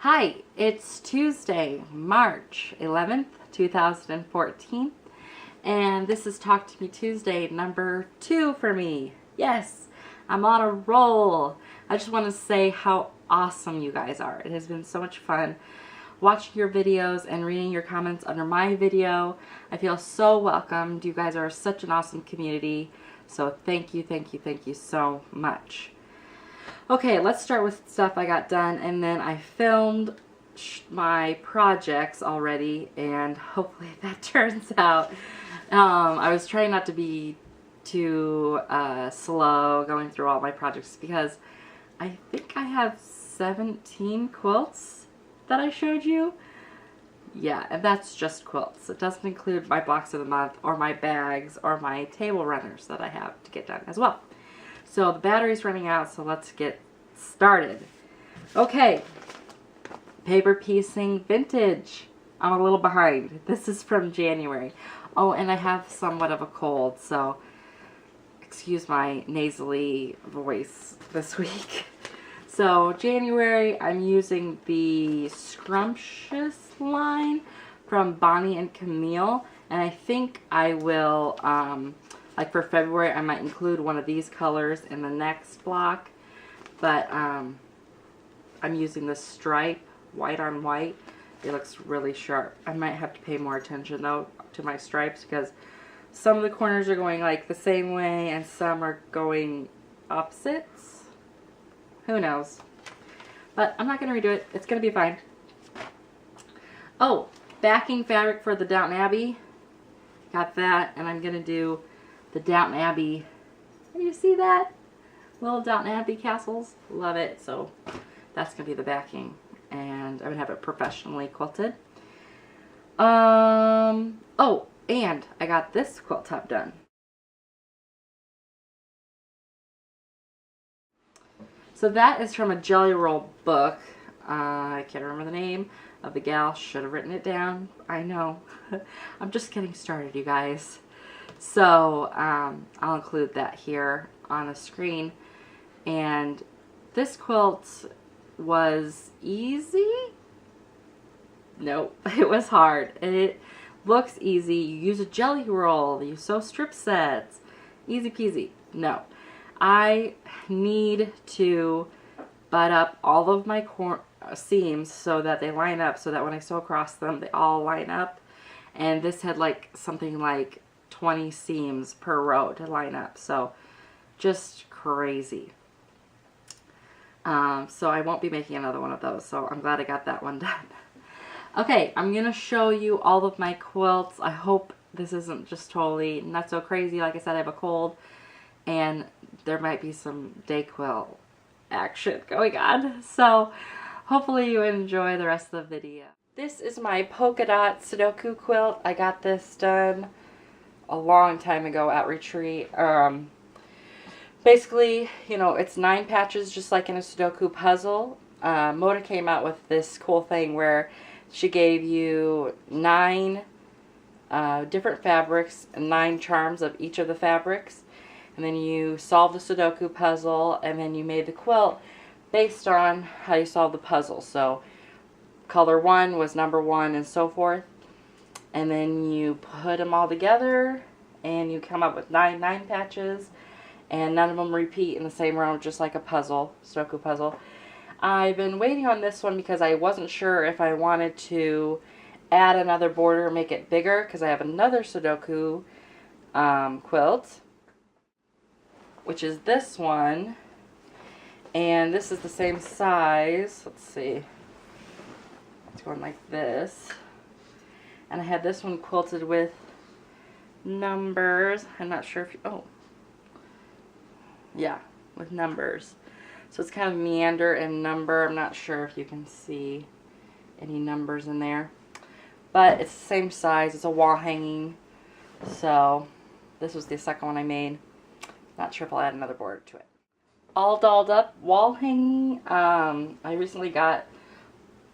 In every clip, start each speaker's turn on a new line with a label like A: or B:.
A: Hi, it's Tuesday, March 11th, 2014, and this is Talk to Me Tuesday number 2 for me. Yes, I'm on a roll. I just want to say how awesome you guys are. It has been so much fun watching your videos and reading your comments under my video. I feel so welcomed. You guys are such an awesome community, so thank you so much. Okay, let's start with stuff I got done, and then I filmed my projects already, and hopefully that turns out. I was trying not to be too slow going through all my projects because I think I have 17 quilts that I showed you. Yeah, and that's just quilts. It doesn't include my blocks of the month or my bags or my table runners that I have to get done as well. So the battery's running out, so let's get started. Okay, paper piecing vintage. I'm a little behind. This is from January. Oh, and I have somewhat of a cold, so excuse my nasally voice this week. So January, I'm using the Scrumptious line from Bonnie and Camille, and I think I will like for February, I might include one of these colors in the next block, but I'm using the stripe, white on white. It looks really sharp. I might have to pay more attention though to my stripes because some of the corners are going like the same way and some are going opposites. Who knows? But I'm not going to redo it. It's going to be fine. Oh, backing fabric for the Downton Abbey. Got that, and I'm going to do the Downton Abbey. Can you see that? Little Downton Abbey castles. Love it. So that's going to be the backing. And I'm going to have it professionally quilted. Oh, and I got this quilt top done. So that is from a Jelly Roll book. I can't remember the name of the gal. Should have written it down. I know. I'm just getting started, you guys. So I'll include that here on the screen. And this quilt was easy. Nope, it was hard. It looks easy. You use a jelly roll. You sew strip sets. Easy peasy. No, I need to butt up all of my seams so that they line up, so that when I sew across them, they all line up. And this had like something like 20 seams per row to line up, so just crazy. So I won't be making another one of those, so I'm glad I got that one done. Okay, I'm gonna show you all of my quilts. I hope this isn't just totally not so crazy. Like I said, I have a cold and there might be some day quilt action going on, so hopefully you enjoy the rest of the video. This is my polka dot Sudoku quilt. I got this done a long time ago at retreat. Basically, you know, it's 9 patches just like in a Sudoku puzzle. Moda came out with this cool thing where she gave you 9 different fabrics and 9 charms of each of the fabrics, and then you solved the Sudoku puzzle, and then you made the quilt based on how you solved the puzzle. So color 1 was number 1 and so forth, and then you put them all together and you come up with 9 patches, and none of them repeat in the same row, just like a puzzle, Sudoku puzzle. I've been waiting on this one because I wasn't sure if I wanted to add another border, make it bigger, because I have another Sudoku quilt, which is this one, and this is the same size. Let's see, it's going like this, and I had this one quilted with numbers. I'm not sure if you, oh yeah, with numbers. So it's kind of meander and number. I'm not sure if you can see any numbers in there, but it's the same size. It's a wall hanging. So this was the second one I made. Not sure if I'll add another border to it. All dolled up wall hanging. I recently got,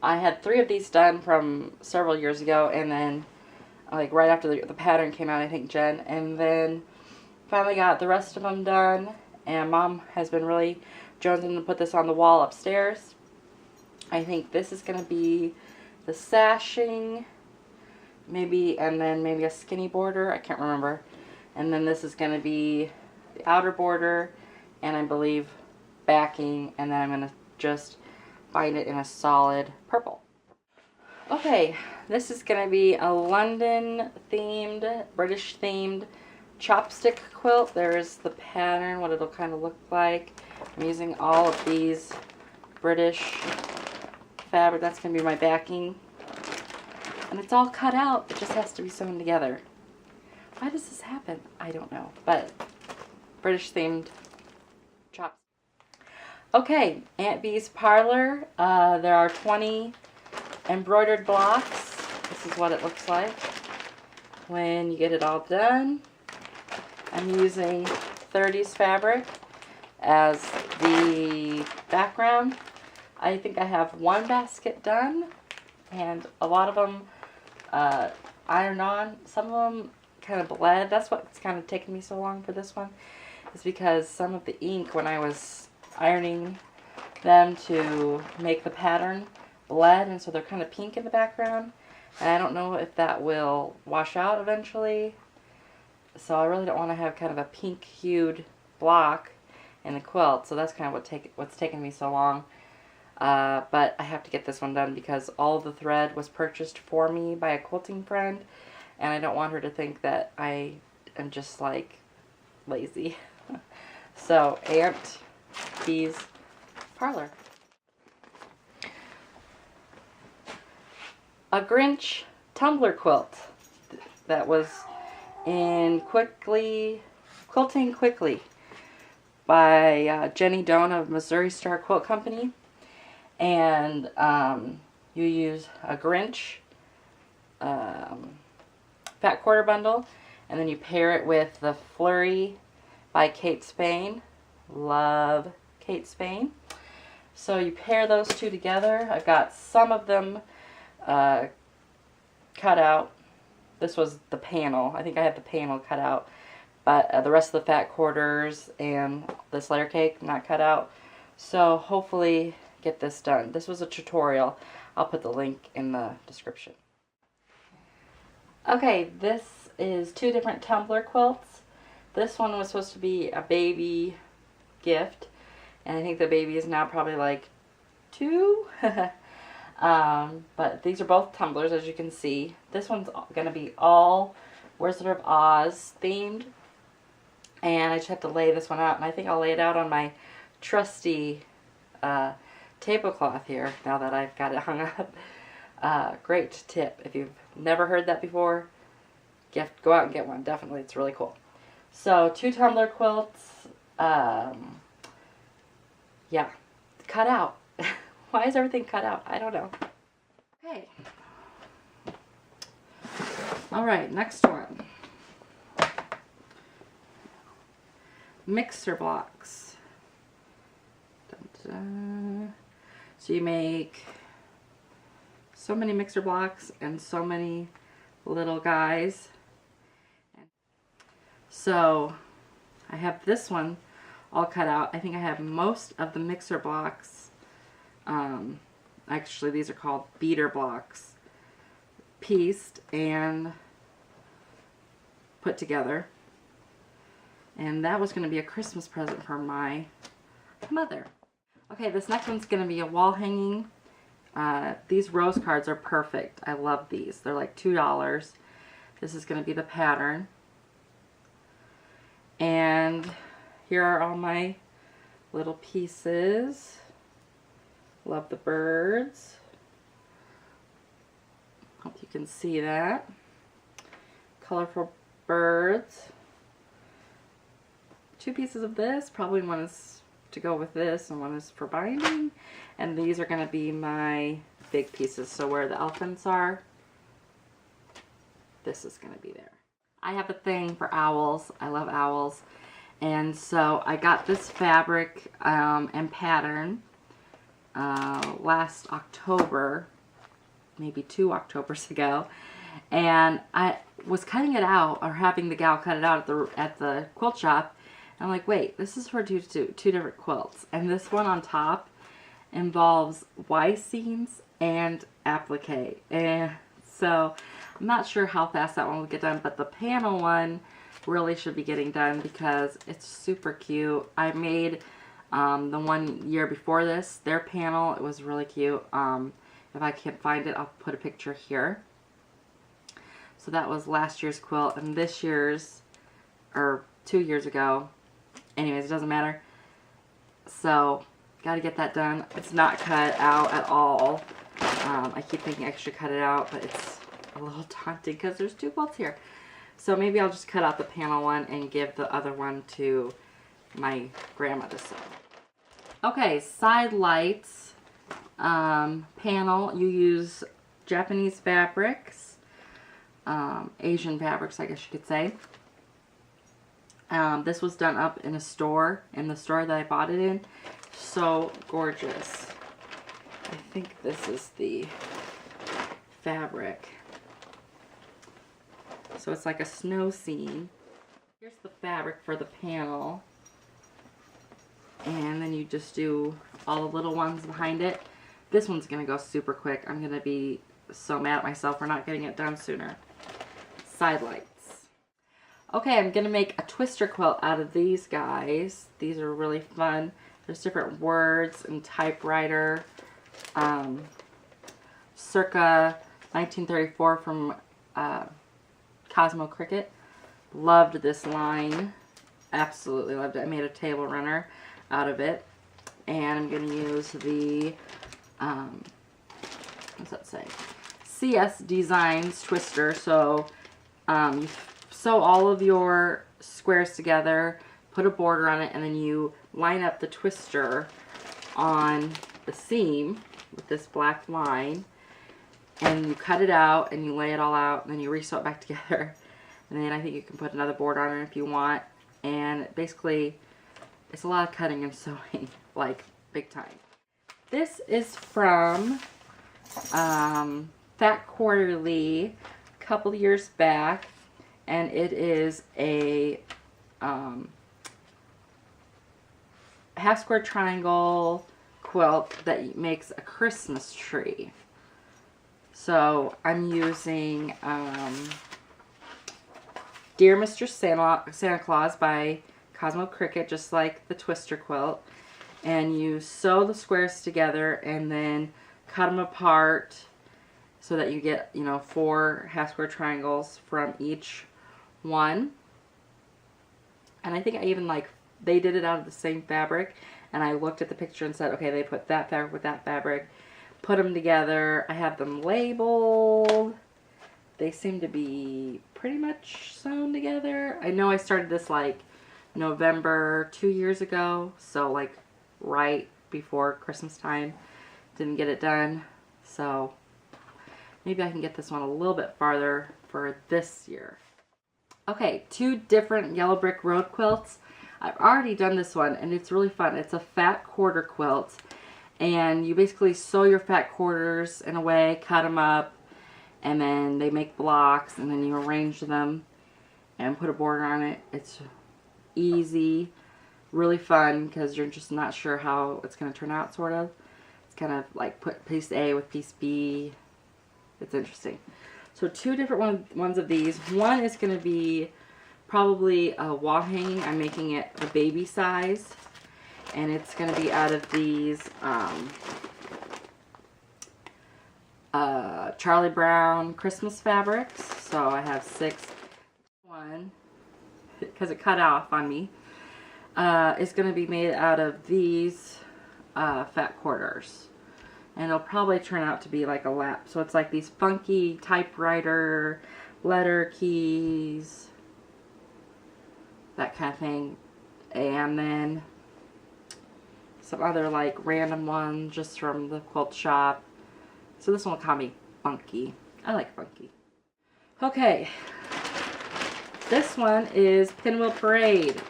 A: I had 3 of these done from several years ago, and then like right after the pattern came out, I think, Jen, and then finally got the rest of them done. And Mom has been really jonesing to put this on the wall upstairs. I think this is going to be the sashing, maybe, and then maybe a skinny border. I can't remember. And then this is going to be the outer border, and I believe backing, and then I'm going to just bind it in a solid purple. Okay, this is going to be a London themed, British themed chopstick quilt. There's the pattern, what it'll kind of look like. I'm using all of these British fabric. That's going to be my backing. And it's all cut out. It just has to be sewn together. Why does this happen? I don't know. But British themed chopstick. Okay, Aunt Bee's Parlor. There are 20 embroidered blocks. This is what it looks like when you get it all done. I'm using 30s fabric as the background. I think I have one basket done, and a lot of them ironed on. Some of them kind of bled. That's what's kind of taken me so long for this one, is because some of the ink, when I was ironing them to make the pattern, bled, and so they're kind of pink in the background. And I don't know if that will wash out eventually. So I really don't want to have kind of a pink hued block in the quilt. So that's kind of what's taken me so long. But I have to get this one done because all of the thread was purchased for me by a quilting friend, and I don't want her to think that I am just like lazy. So Aunt Bee's Parlor. A Grinch tumbler quilt that was in Quilting Quickly by Jenny Doan of Missouri Star Quilt Company. And you use a Grinch fat quarter bundle, and then you pair it with the Flurry by Kate Spain. Love Kate Spain. So you pair those two together. I've got some of them cut out. This was the panel. I think I have the panel cut out, but the rest of the fat quarters and this layer cake not cut out. So hopefully get this done. This was a tutorial. I'll put the link in the description. Okay, this is two different tumbler quilts. This one was supposed to be a baby gift, and I think the baby is now probably like 2. But these are both tumblers, as you can see. This one's going to be all Wizard of Oz themed, and I just have to lay this one out, and I think I'll lay it out on my trusty tablecloth here now that I've got it hung up. Great tip. If you've never heard that before, go out and get one. Definitely, it's really cool. So 2 tumbler quilts. Yeah, cut out. Why is everything cut out? I don't know. Okay. Alright, next one. Mixer blocks. Dun, dun. So you make so many mixer blocks and so many little guys. So I have this one all cut out. I think I have most of the mixer blocks. Actually, these are called beater blocks, pieced and put together. And that was going to be a Christmas present for my mother. Okay, this next one's going to be a wall hanging. These rose cards are perfect. I love these. They're like $2. This is going to be the pattern. And here are all my little pieces. Love the birds. Hope you can see that. Colorful birds. 2 pieces of this. Probably one is to go with this and one is for binding. And these are going to be my big pieces. So where the elephants are, this is going to be there. I have a thing for owls. I love owls. And so I got this fabric and pattern last October, maybe 2 Octobers ago, and I was cutting it out, or having the gal cut it out at the quilt shop, and I'm like, wait, this is for two different quilts, and this one on top involves Y seams and applique. And so I'm not sure how fast that one will get done, but the panel one really should be getting done because it's super cute. I made the 1 year before this, their panel. It was really cute. If I can't find it, I'll put a picture here. So that was last year's quilt, and this year's, or 2 years ago. Anyways, it doesn't matter. So, gotta get that done. It's not cut out at all. I keep thinking I should cut it out, but it's a little daunting because there's 2 quilts here. So maybe I'll just cut out the panel one and give the other one to my grandma to sew. Okay, side lights panel. You use Japanese fabrics, Asian fabrics, I guess you could say. This was done up in a store, in the store that I bought it in. So gorgeous. I think this is the fabric. So it's like a snow scene. Here's the fabric for the panel. And then you just do all the little ones behind it. This one's going to go super quick. I'm going to be so mad at myself for not getting it done sooner. Side lights. Okay, I'm going to make a twister quilt out of these guys. These are really fun. There's different words and typewriter. Circa 1934 from Cosmo Cricket. Loved this line. Absolutely loved it. I made a table runner out of it. And I'm going to use the, what's that say? CS Designs twister. So you sew all of your squares together, put a border on it, and then you line up the twister on the seam with this black line, and you cut it out and you lay it all out, and then you re-sew it back together, and then I think you can put another border on it if you want. And basically it's a lot of cutting and sewing, like big time. This is from Fat Quarterly a couple years back, and it is a half square triangle quilt that makes a Christmas tree. So I'm using Dear Mr. Santa Claus by Cosmo Cricket, just like the twister quilt. And you sew the squares together and then cut them apart so that you get, you know, 4 half square triangles from each one. And I think I even they did it out of the same fabric, and I looked at the picture and said, okay, they put that fabric with that fabric, put them together. I have them labeled. They seem to be pretty much sewn together. I know I started this like November 2 years ago, so like right before Christmas time. Didn't get it done, so maybe I can get this one a little bit farther for this year. Okay, 2 different yellow brick road quilts. I've already done this one, and it's really fun. It's a fat quarter quilt, and you basically sew your fat quarters in a way, cut them up, and then they make blocks, and then you arrange them and put a border on it. It's easy, really fun, because you're just not sure how it's going to turn out, sort of. It's kind of like put piece A with piece B. It's interesting. So 2 different ones of these. One is going to be probably a wall hanging. I'm making it a baby size, and it's going to be out of these Charlie Brown Christmas fabrics. So I have 6. One, because it cut off on me, is going to be made out of these fat quarters. And it'll probably turn out to be like a lap. So it's like these funky typewriter, letter keys, that kind of thing. And then some other like random ones just from the quilt shop. So this one will call me funky. I like funky. Okay. This one is Pinwheel Parade.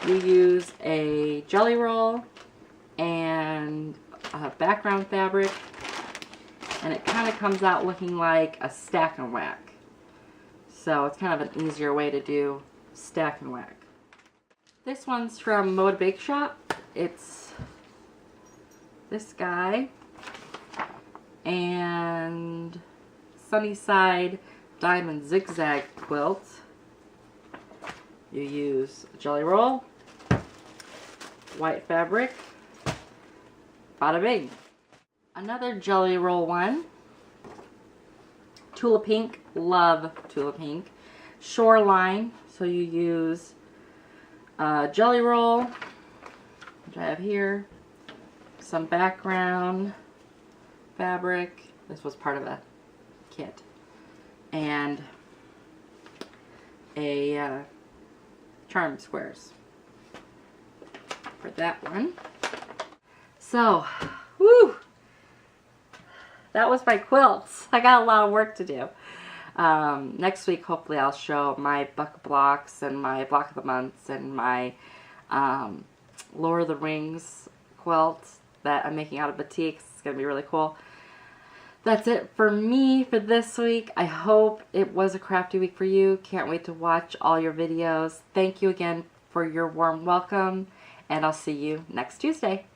A: You use a jelly roll and background fabric, and it kind of comes out looking like a stack and whack. So it's kind of an easier way to do stack and whack. This one's from Moda Bake Shop. It's this guy, and Sunnyside Diamond Zigzag Quilt. You use jelly roll, white fabric, bada bing. Another jelly roll one, Tula Pink, love Tula Pink. Shoreline, so you use jelly roll, which I have here, some background fabric, this was part of a kit, and a charm squares for that one. So, woo! That was my quilts. I got a lot of work to do. Next week, hopefully, I'll show my bucket blocks and my block of the months and my Lord of the Rings quilt that I'm making out of batiks. It's going to be really cool. That's it for me for this week. I hope it was a crafty week for you. Can't wait to watch all your videos. Thank you again for your warm welcome, and I'll see you next Tuesday.